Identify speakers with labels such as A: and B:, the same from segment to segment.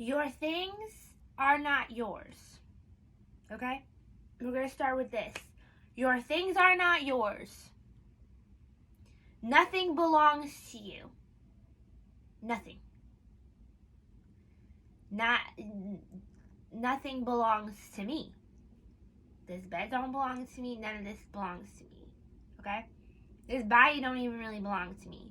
A: Your things are not yours. Okay? We're going to start with this. Your things are not yours. Nothing belongs to you. Nothing. Nothing belongs to me. This bed don't belong to me. None of this belongs to me. Okay? This body don't even really belong to me.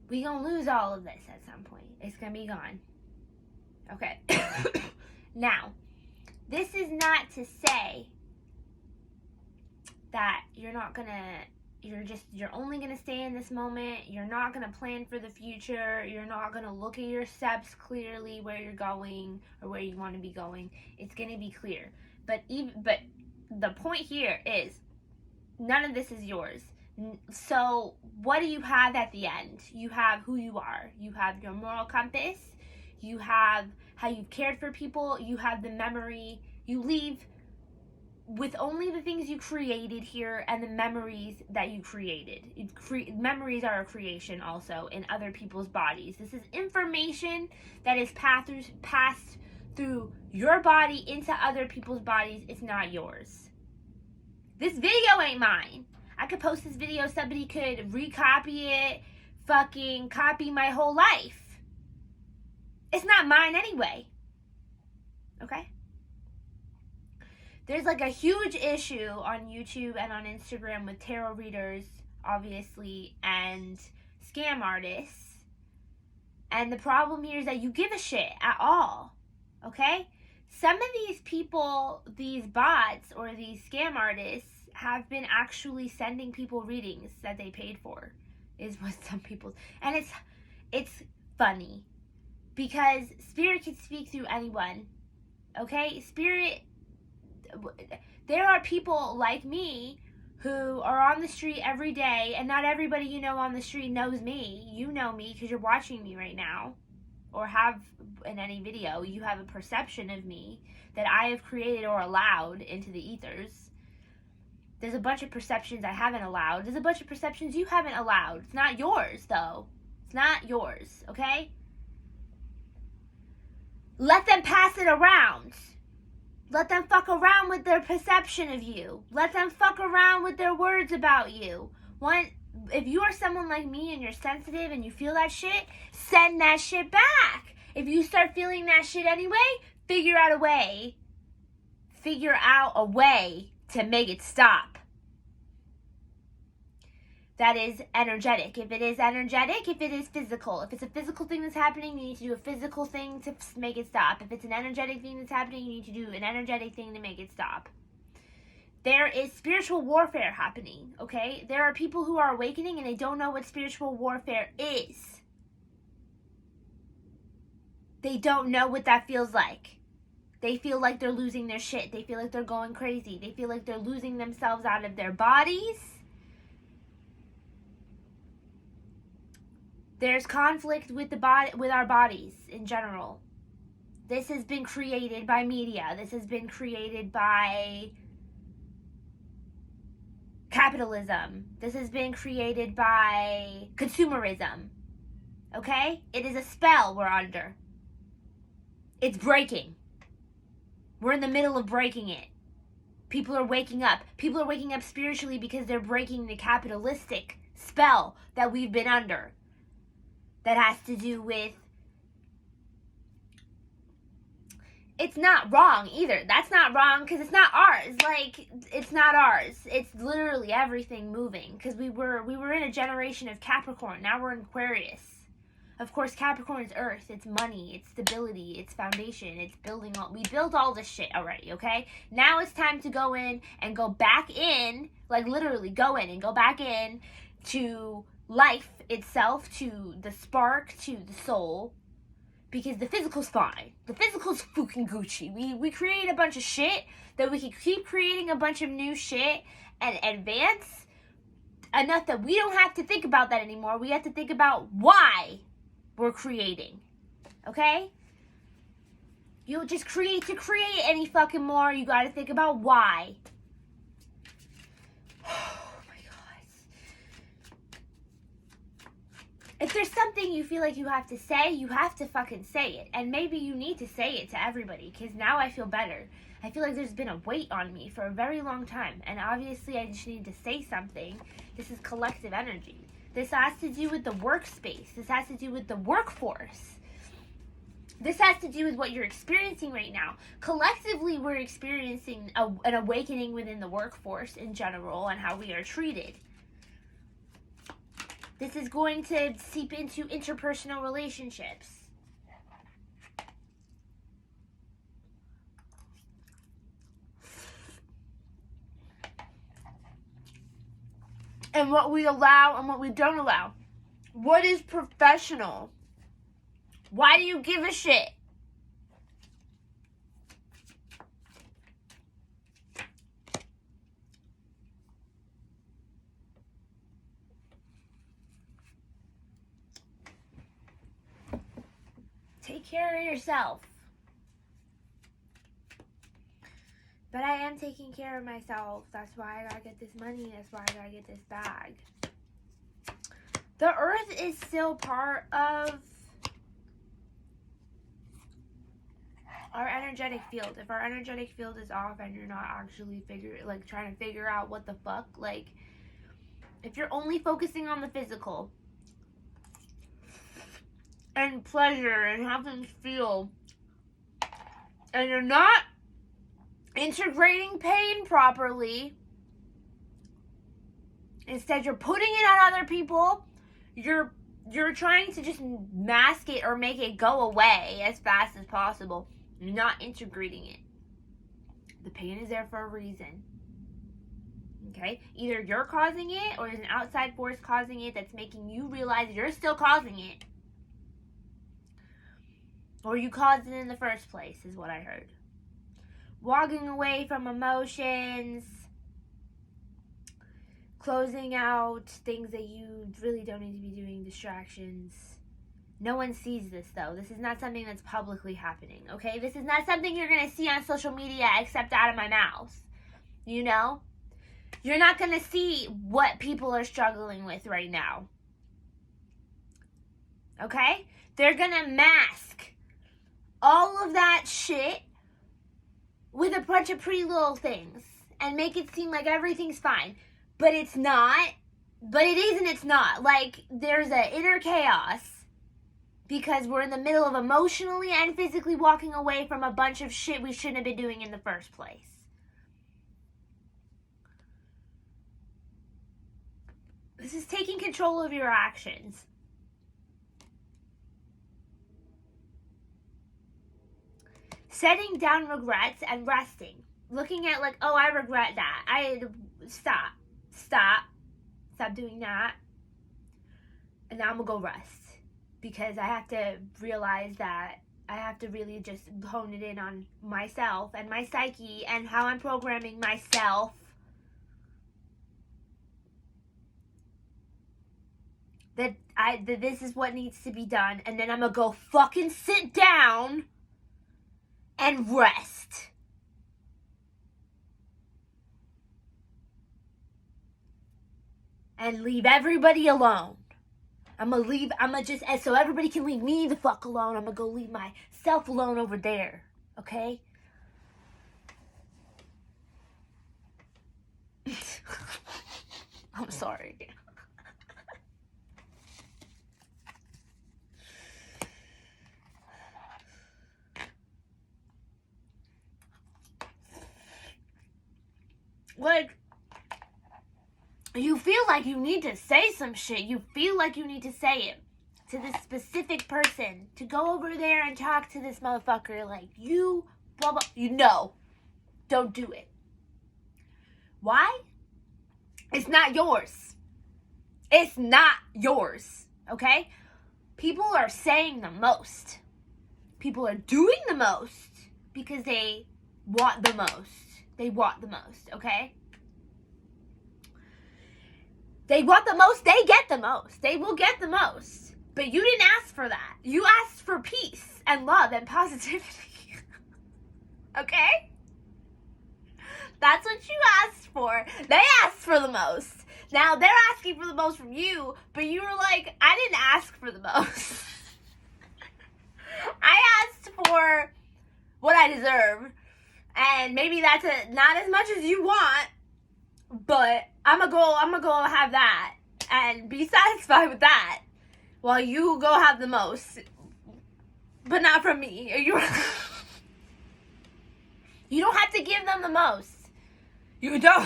A: We gonna lose all of this at some point. It's gonna be gone. Okay. Now, this is not to say that you're only gonna stay in this moment. You're not gonna plan for the future. You're not gonna look at your steps clearly, where you're going or where you want to be going. It's gonna be clear. But the point here is none of this is yours. So what do you have at the end? You have who you are. You have your moral compass. You have how you've cared for people. You have the memory. You leave with only the things you created here and the memories that you created. Memories are a creation also in other people's bodies. This is information that is passed through your body into other people's bodies. It's not yours. This video ain't mine. I could post this video, somebody could recopy it, fucking copy my whole life. It's not mine anyway. Okay? There's like a huge issue on YouTube and on Instagram with tarot readers, obviously, and scam artists. And the problem here is that you give a shit at all. Okay? Some of these people, these bots or these scam artists, have been actually sending people readings that they paid for, is what some people, and it's funny because spirit can speak through anyone. Okay, spirit, there are people like me who are on the street every day, and not everybody you know on the street knows me. You know me because you're watching me right now, or have in any video. You have a perception of me that I have created or allowed into the ethers. There's a bunch of perceptions I haven't allowed. There's a bunch of perceptions you haven't allowed. It's not yours, though. It's not yours, okay? Let them pass it around. Let them fuck around with their perception of you. Let them fuck around with their words about you. If you are someone like me and you're sensitive and you feel that shit, send that shit back. If you start feeling that shit anyway, figure out a way. Figure out a way to make it stop. That is energetic. If it is energetic, if it is physical. If it's a physical thing that's happening, you need to do a physical thing to make it stop. If it's an energetic thing that's happening, you need to do an energetic thing to make it stop. There is spiritual warfare happening, okay? There are people who are awakening and they don't know what spiritual warfare is. They don't know what that feels like. They feel like they're losing their shit. They feel like they're going crazy. They feel like they're losing themselves out of their bodies. There's conflict with our bodies in general. This has been created by media. This has been created by capitalism. This has been created by consumerism. Okay? It is a spell we're under. It's breaking. We're in the middle of breaking it. People are waking up. People are waking up spiritually because they're breaking the capitalistic spell that we've been under. That has to do with, it's not wrong either. That's not wrong because it's not ours. Like, it's not ours. It's literally everything moving because we were in a generation of Capricorn. Now we're in Aquarius. Of course, Capricorn is earth. It's money. It's stability. It's foundation. It's building all. We built all this shit already, okay? Now it's time to go in and go back in, like literally go in and go back in to life itself, to the spark, to the soul, because the physical's fine. The physical's fucking Gucci. We create a bunch of shit that we can keep creating a bunch of new shit and advance enough that we don't have to think about that anymore. We have to think about why we're creating. Okay? You don't just create to create any fucking more. You gotta think about why. If there's something you feel like you have to say, you have to fucking say it. And maybe you need to say it to everybody, because now I feel better. I feel like there's been a weight on me for a very long time, and obviously I just need to say something. This is collective energy. This has to do with the workspace. This has to do with the workforce. This has to do with what you're experiencing right now. Collectively, we're experiencing an awakening within the workforce in general and how we are treated. This is going to seep into interpersonal relationships. And what we allow and what we don't allow. What is professional? Why do you give a shit? Take care of yourself. But I am taking care of myself. That's why I gotta get this money. That's why I gotta get this bag. The earth is still part of our energetic field. If our energetic field is off and you're not actually trying to figure out what the fuck, like, if you're only focusing on the physical and pleasure and having feel, and you're not integrating pain properly, instead you're putting it on other people, you're trying to just mask it or make it go away as fast as possible. You're not integrating it. The pain is there for a reason. Okay? Either you're causing it or there's an outside force causing it that's making you realize you're still causing it. Or you caused it in the first place, is what I heard. Walking away from emotions, closing out things that you really don't need to be doing, distractions. No one sees this, though. This is not something that's publicly happening, okay? This is not something you're going to see on social media except out of my mouth, you know? You're not going to see what people are struggling with right now, okay? They're going to mask all of that shit with a bunch of pretty little things and make it seem like everything's fine. But it's not. But it is and it's not. Like, there's an inner chaos because we're in the middle of emotionally and physically walking away from a bunch of shit we shouldn't have been doing in the first place. This is taking control of your actions. Setting down regrets and resting. Looking at like, oh, I regret that. Stop doing that. And now I'm gonna go rest. Because I have to realize that I have to really just hone it in on myself and my psyche and how I'm programming myself. That this is what needs to be done. And then I'm gonna go fucking sit down and rest. And leave everybody alone. So everybody can leave me the fuck alone, I'm gonna go leave myself alone over there. Okay? I'm sorry. Like, you feel like you need to say some shit. You feel like you need to say it to this specific person. To go over there and talk to this motherfucker. Like, you, blah, blah. You know. Don't do it. Why? It's not yours. It's not yours. Okay? People are saying the most. People are doing the most because they want the most. They want the most, okay? They want the most, they get the most. They will get the most. But you didn't ask for that. You asked for peace and love and positivity. Okay? That's what you asked for. They asked for the most. Now, they're asking for the most from you, but you were like, I didn't ask for the most. I asked for what I deserve, and maybe that's not as much as you want, but I'm gonna go have that and be satisfied with that, while you go have the most, but not from me. You don't have to give them the most. You don't.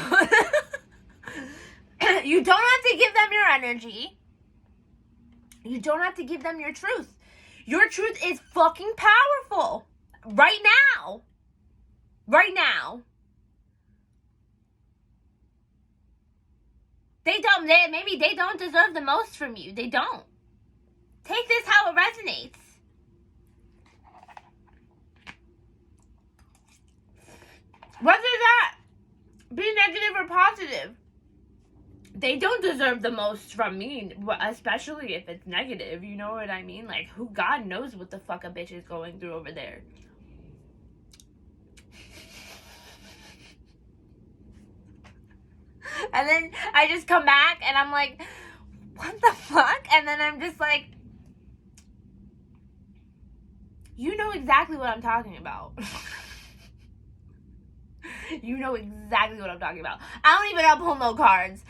A: You don't have to give them your energy. You don't have to give them your truth. Your truth is fucking powerful. Right now. Right now. Maybe they don't deserve the most from you. They don't. Take this how it resonates. Whether that be negative or positive, they don't deserve the most from me, especially if it's negative. You know what I mean? Like, who God knows what the fuck a bitch is going through over there. And then I just come back and I'm like, what the fuck? And then I'm just like, you know exactly what I'm talking about. You know exactly what I'm talking about. I don't even pull no cards.